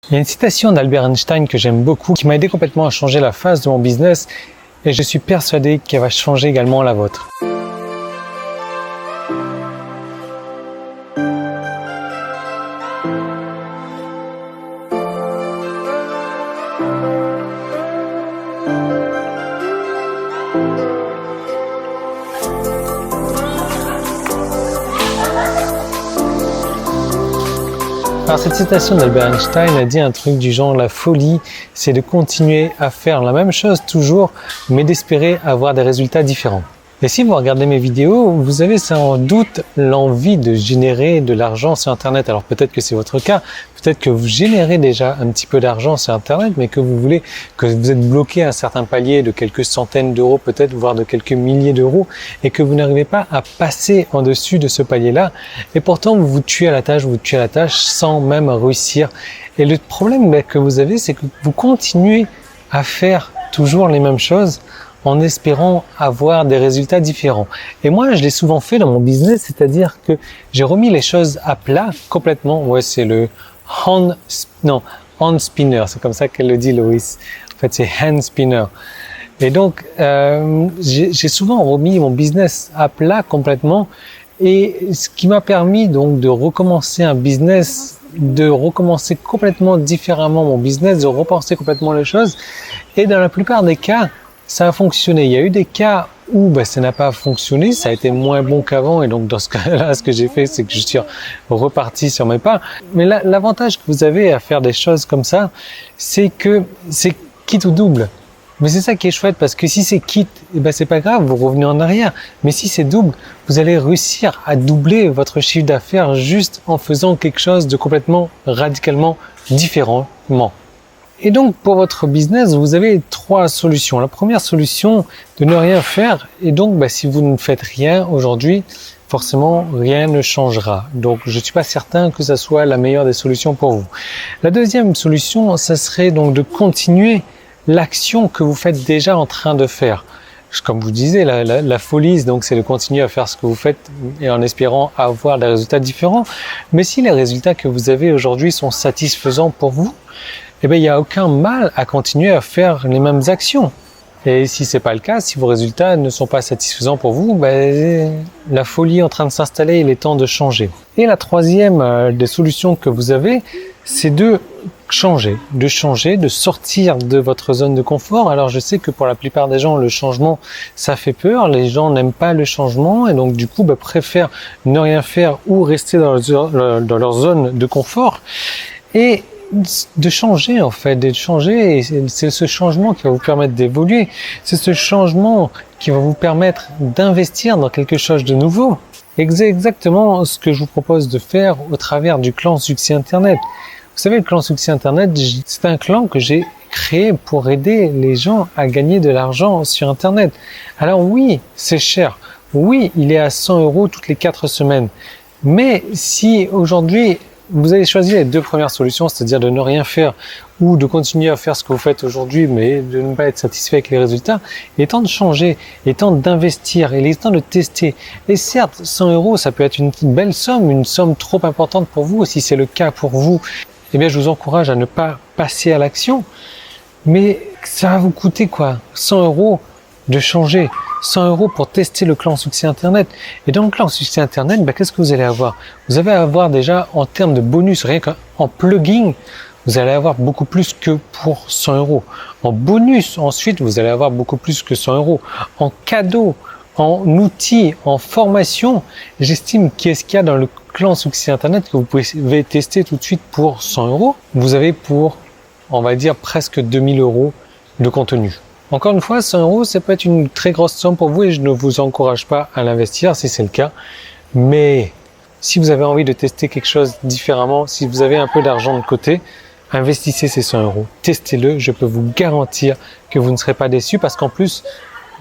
Il y a une citation d'Albert Einstein que j'aime beaucoup, qui m'a aidé complètement à changer la face de mon business et je suis persuadé qu'elle va changer également la vôtre. Alors cette citation d'Albert Einstein a dit un truc du genre: la folie, c'est de continuer à faire la même chose toujours, mais d'espérer avoir des résultats différents. Et si vous regardez mes vidéos, vous avez sans doute l'envie de générer de l'argent sur Internet. Alors peut-être que c'est votre cas, peut-être que vous générez déjà un petit peu d'argent sur Internet, mais que vous êtes bloqué à un certain palier de quelques centaines d'euros, peut-être, voire de quelques milliers d'euros, et que vous n'arrivez pas à passer en dessus de ce palier-là. Et pourtant, vous vous tuez à la tâche sans même réussir. Et le problème que vous avez, c'est que vous continuez à faire toujours les mêmes choses, en espérant avoir des résultats différents. Et moi, je l'ai souvent fait dans mon business, c'est-à-dire que j'ai remis les choses à plat complètement. Ouais, c'est le hand spinner, c'est comme ça qu'elle le dit, Loïs. En fait, c'est hand spinner. Et donc, j'ai souvent remis mon business à plat complètement, et ce qui m'a permis donc de recommencer un business, de recommencer complètement différemment mon business, de repenser complètement les choses. Et dans la plupart des cas, ça a fonctionné. Il y a eu des cas où ça n'a pas fonctionné, ça a été moins bon qu'avant, et donc dans ce cas-là, ce que j'ai fait, c'est que je suis reparti sur mes pas. Mais l'avantage que vous avez à faire des choses comme ça, c'est que c'est quitte ou double. Mais c'est ça qui est chouette, parce que si c'est quitte, c'est pas grave, vous revenez en arrière. Mais si c'est double, vous allez réussir à doubler votre chiffre d'affaires juste en faisant quelque chose de complètement radicalement différemment. Et donc, pour votre business, vous avez 3 solutions. La première solution, de ne rien faire. Et donc, si vous ne faites rien aujourd'hui, forcément, rien ne changera. Donc, je ne suis pas certain que ça soit la meilleure des solutions pour vous. La deuxième solution, ça serait donc de continuer l'action que vous faites déjà en train de faire. Comme vous disiez, la folie, donc, c'est de continuer à faire ce que vous faites et en espérant avoir des résultats différents. Mais si les résultats que vous avez aujourd'hui sont satisfaisants pour vous, il n'y a aucun mal à continuer à faire les mêmes actions. Et si c'est pas le cas, si vos résultats ne sont pas satisfaisants pour vous, la folie est en train de s'installer, il est temps de changer. Et la troisième des solutions que vous avez, c'est de changer, de sortir de votre zone de confort. Alors je sais que pour la plupart des gens, le changement, ça fait peur, les gens n'aiment pas le changement, et donc du coup préfèrent ne rien faire ou rester dans leur zone de confort. Et de changer en fait, et c'est ce changement qui va vous permettre d'évoluer, c'est ce changement qui va vous permettre d'investir dans quelque chose de nouveau. Exactement ce que je vous propose de faire au travers du clan Succès Internet. Vous savez, le clan Succès Internet, c'est un clan que j'ai créé pour aider les gens à gagner de l'argent sur Internet. Alors oui, c'est cher, oui, il est à 100 € toutes les 4 semaines, mais si aujourd'hui vous avez choisi les 2 premières solutions, c'est-à-dire de ne rien faire ou de continuer à faire ce que vous faites aujourd'hui, mais de ne pas être satisfait avec les résultats, il est temps de changer, il est temps d'investir, il est temps de tester. Et certes, 100 €, ça peut être une belle somme, une somme trop importante pour vous. Si c'est le cas pour vous, je vous encourage à ne pas passer à l'action. Mais ça va vous coûter quoi? 100 € de changer. 100 € pour tester le clan Succès Internet. Et dans le clan Succès Internet, qu'est-ce que vous allez avoir? Vous allez avoir déjà, en termes de bonus, rien qu'en plugin, vous allez avoir beaucoup plus que pour 100 €. En bonus, ensuite, vous allez avoir beaucoup plus que 100 €. En cadeau, en outils, en formation, j'estime qu'est-ce qu'il y a dans le clan Succès Internet que vous pouvez tester tout de suite pour 100 €. Vous avez pour, on va dire, presque 2000 € de contenu. Encore une fois, 100 €, ça peut être une très grosse somme pour vous et je ne vous encourage pas à l'investir si c'est le cas. Mais si vous avez envie de tester quelque chose différemment, si vous avez un peu d'argent de côté, investissez ces 100 €. Testez-le, je peux vous garantir que vous ne serez pas déçus, parce qu'en plus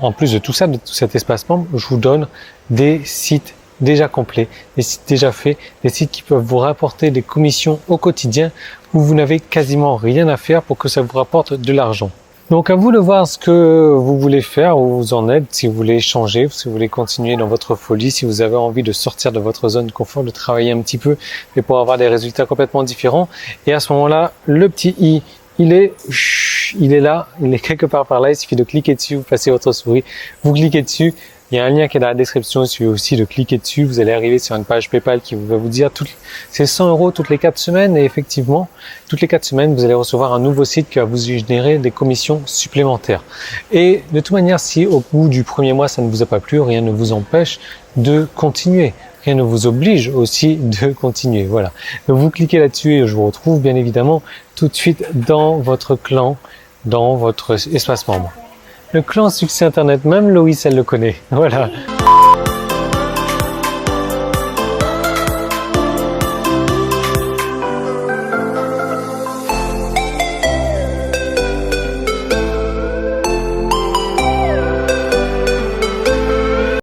de tout ça, de tout cet espace membre, je vous donne des sites déjà complets, des sites déjà faits, des sites qui peuvent vous rapporter des commissions au quotidien où vous n'avez quasiment rien à faire pour que ça vous rapporte de l'argent. Donc à vous de voir ce que vous voulez faire, où vous en êtes, si vous voulez changer, si vous voulez continuer dans votre folie, si vous avez envie de sortir de votre zone de confort, de travailler un petit peu, mais pour avoir des résultats complètement différents. Et à ce moment-là, le petit i, il est là, il est quelque part par là, il suffit de cliquer dessus, vous passez votre souris, vous cliquez dessus. Il y a un lien qui est dans la description, il suffit aussi de cliquer dessus, vous allez arriver sur une page PayPal qui va vous dire c'est 100 € toutes les 4 semaines et effectivement, toutes les 4 semaines, vous allez recevoir un nouveau site qui va vous générer des commissions supplémentaires. Et de toute manière, si au bout du premier mois, ça ne vous a pas plu, rien ne vous empêche de continuer. Rien ne vous oblige aussi de continuer. Voilà. Donc vous cliquez là-dessus et je vous retrouve bien évidemment tout de suite dans votre clan, dans votre espace membre. Le clan Succès Internet, même Loïs, elle le connaît. Voilà.